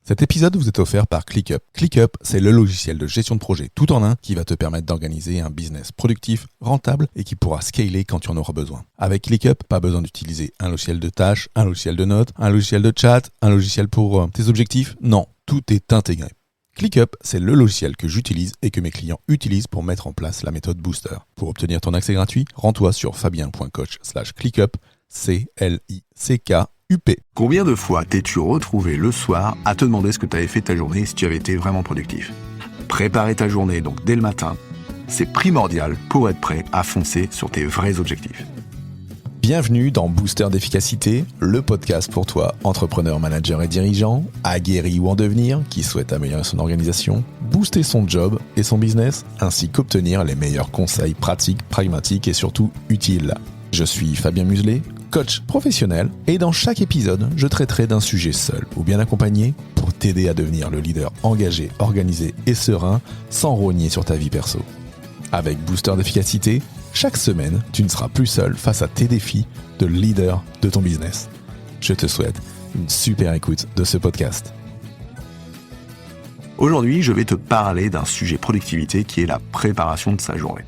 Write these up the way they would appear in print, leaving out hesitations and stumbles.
Cet épisode vous est offert par ClickUp. ClickUp, c'est le logiciel de gestion de projet tout en un qui va te permettre d'organiser un business productif, rentable et qui pourra scaler quand tu en auras besoin. Avec ClickUp, pas besoin d'utiliser un logiciel de tâches, un logiciel de notes, un logiciel de chat, un logiciel pour tes objectifs. Non, tout est intégré. ClickUp, c'est le logiciel que j'utilise et que mes clients utilisent pour mettre en place la méthode Booster. Pour obtenir ton accès gratuit, rends-toi sur fabien.coach/ClickUp, CLICKUP. Combien de fois t'es-tu retrouvé le soir à te demander ce que tu avais fait de ta journée si tu avais été vraiment productif ? Préparer ta journée donc dès le matin, c'est primordial pour être prêt à foncer sur tes vrais objectifs. Bienvenue dans Booster d'efficacité, le podcast pour toi, entrepreneur, manager et dirigeant, aguerri ou en devenir, qui souhaite améliorer son organisation, booster son job et son business, ainsi qu'obtenir les meilleurs conseils pratiques, pragmatiques et surtout utiles. Je suis Fabien Muselet, coach professionnel, et dans chaque épisode, je traiterai d'un sujet seul ou bien accompagné pour t'aider à devenir le leader engagé, organisé et serein sans rogner sur ta vie perso. Avec Booster d'efficacité, chaque semaine, tu ne seras plus seul face à tes défis de leader de ton business. Je te souhaite une super écoute de ce podcast. Aujourd'hui, je vais te parler d'un sujet productivité qui est la préparation de sa journée.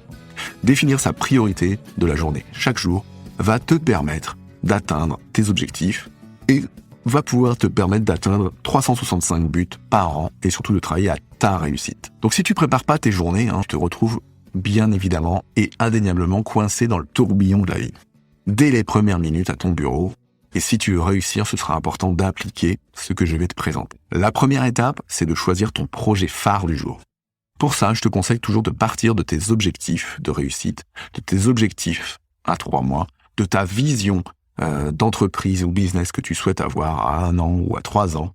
Définir sa priorité de la journée chaque jour va te permettre d'atteindre tes objectifs et va pouvoir te permettre d'atteindre 365 buts par an et surtout de travailler à ta réussite. Donc si tu prépares pas tes journées, tu te retrouves bien évidemment et indéniablement coincé dans le tourbillon de la vie. Dès les premières minutes à ton bureau, et si tu veux réussir, ce sera important d'appliquer ce que je vais te présenter. La première étape, c'est de choisir ton projet phare du jour. Pour ça, je te conseille toujours de partir de tes objectifs de réussite, de tes objectifs à 3 mois, de ta vision d'entreprise ou business que tu souhaites avoir à 1 an ou à 3 ans.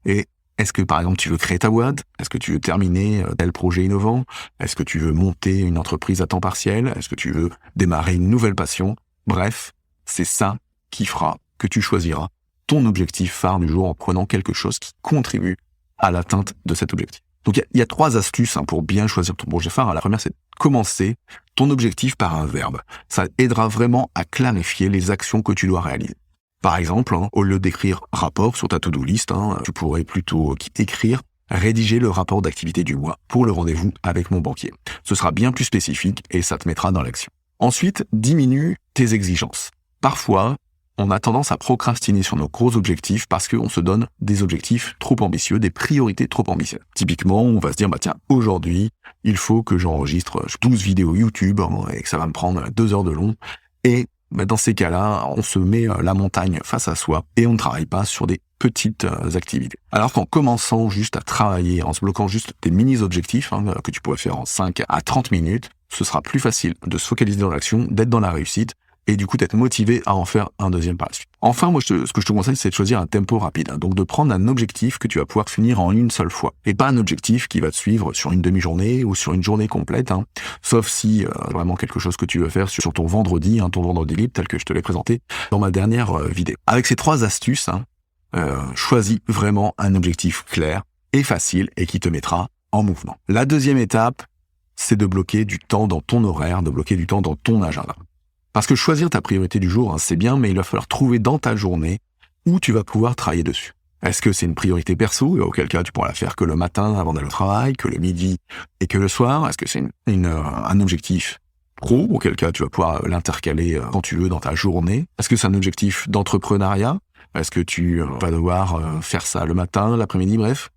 Et est-ce que, par exemple, tu veux créer ta boîte ? Est-ce que tu veux terminer tel projet innovant ? Est-ce que tu veux monter une entreprise à temps partiel ? Est-ce que tu veux démarrer une nouvelle passion ? Bref, c'est ça qui fera que tu choisiras ton objectif phare du jour en prenant quelque chose qui contribue à l'atteinte de cet objectif. Donc, il y a 3 astuces pour bien choisir ton projet phare. La première, c'est de commencer ton objectif par un verbe. Ça aidera vraiment à clarifier les actions que tu dois réaliser. Par exemple, au lieu d'écrire rapport sur ta to-do list, tu pourrais plutôt écrire rédiger le rapport d'activité du mois pour le rendez-vous avec mon banquier. Ce sera bien plus spécifique et ça te mettra dans l'action. Ensuite, diminue tes exigences. Parfois, on a tendance à procrastiner sur nos gros objectifs parce qu'on se donne des objectifs trop ambitieux, des priorités trop ambitieuses. Typiquement, on va se dire, tiens, aujourd'hui, il faut que j'enregistre 12 vidéos YouTube et que ça va me prendre 2 heures de long. Et dans ces cas-là, on se met la montagne face à soi et on ne travaille pas sur des petites activités. Alors qu'en commençant juste à travailler, en se bloquant juste des mini-objectifs que tu pourrais faire en 5 à 30 minutes, ce sera plus facile de se focaliser dans l'action, d'être dans la réussite et du coup d'être motivé à en faire un deuxième par la suite. Enfin, moi, ce que je te conseille, c'est de choisir un tempo rapide. Donc de prendre un objectif que tu vas pouvoir finir en une seule fois. Et pas un objectif qui va te suivre sur une demi-journée ou sur une journée complète. Sauf si vraiment quelque chose que tu veux faire sur ton vendredi libre, tel que je te l'ai présenté dans ma dernière vidéo. Avec ces 3 astuces, choisis vraiment un objectif clair et facile et qui te mettra en mouvement. La deuxième étape, c'est de bloquer du temps dans ton horaire, de bloquer du temps dans ton agenda. Parce que choisir ta priorité du jour, c'est bien, mais il va falloir trouver dans ta journée où tu vas pouvoir travailler dessus. Est-ce que c'est une priorité perso, auquel cas tu pourras la faire que le matin avant d'aller au travail, que le midi et que le soir ? Est-ce que c'est un objectif pro, auquel cas tu vas pouvoir l'intercaler quand tu veux dans ta journée ? Est-ce que c'est un objectif d'entrepreneuriat ? Est-ce que tu vas devoir faire ça le matin, l'après-midi, bref ?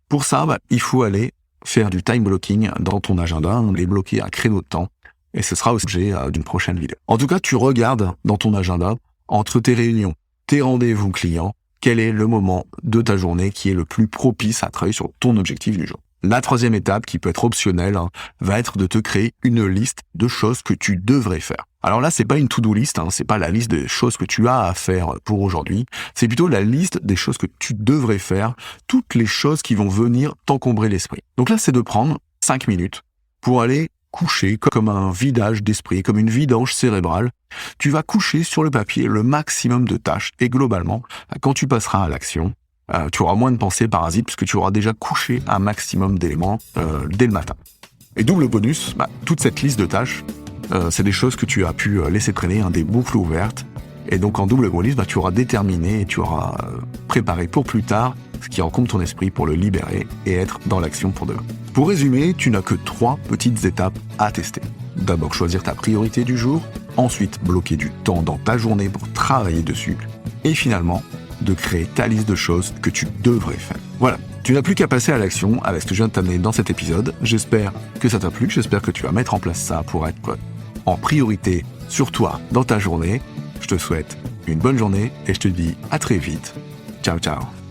Pour ça, il faut aller faire du time blocking dans ton agenda, les bloquer à créneau de temps. Et ce sera au sujet d'une prochaine vidéo. En tout cas, tu regardes dans ton agenda, entre tes réunions, tes rendez-vous clients, quel est le moment de ta journée qui est le plus propice à travailler sur ton objectif du jour. La troisième étape, qui peut être optionnelle, va être de te créer une liste de choses que tu devrais faire. Alors là, c'est pas une to-do list, c'est pas la liste des choses que tu as à faire pour aujourd'hui, c'est plutôt la liste des choses que tu devrais faire, toutes les choses qui vont venir t'encombrer l'esprit. Donc là, c'est de prendre 5 minutes pour aller coucher comme un vidage d'esprit, comme une vidange cérébrale. Tu vas coucher sur le papier le maximum de tâches et globalement, quand tu passeras à l'action, tu auras moins de pensées parasites puisque tu auras déjà couché un maximum d'éléments dès le matin. Et double bonus, toute cette liste de tâches, c'est des choses que tu as pu laisser traîner, des boucles ouvertes. Et donc en double gros list, tu auras déterminé et tu auras préparé pour plus tard ce qui encombre ton esprit pour le libérer et être dans l'action pour demain. Pour résumer, tu n'as que 3 petites étapes à tester. D'abord, choisir ta priorité du jour, ensuite bloquer du temps dans ta journée pour travailler dessus, et finalement, de créer ta liste de choses que tu devrais faire. Voilà, tu n'as plus qu'à passer à l'action avec ce que je viens de t'amener dans cet épisode. J'espère que ça t'a plu, j'espère que tu vas mettre en place ça pour être en priorité sur toi dans ta journée. Je te souhaite une bonne journée et je te dis à très vite. Ciao, ciao.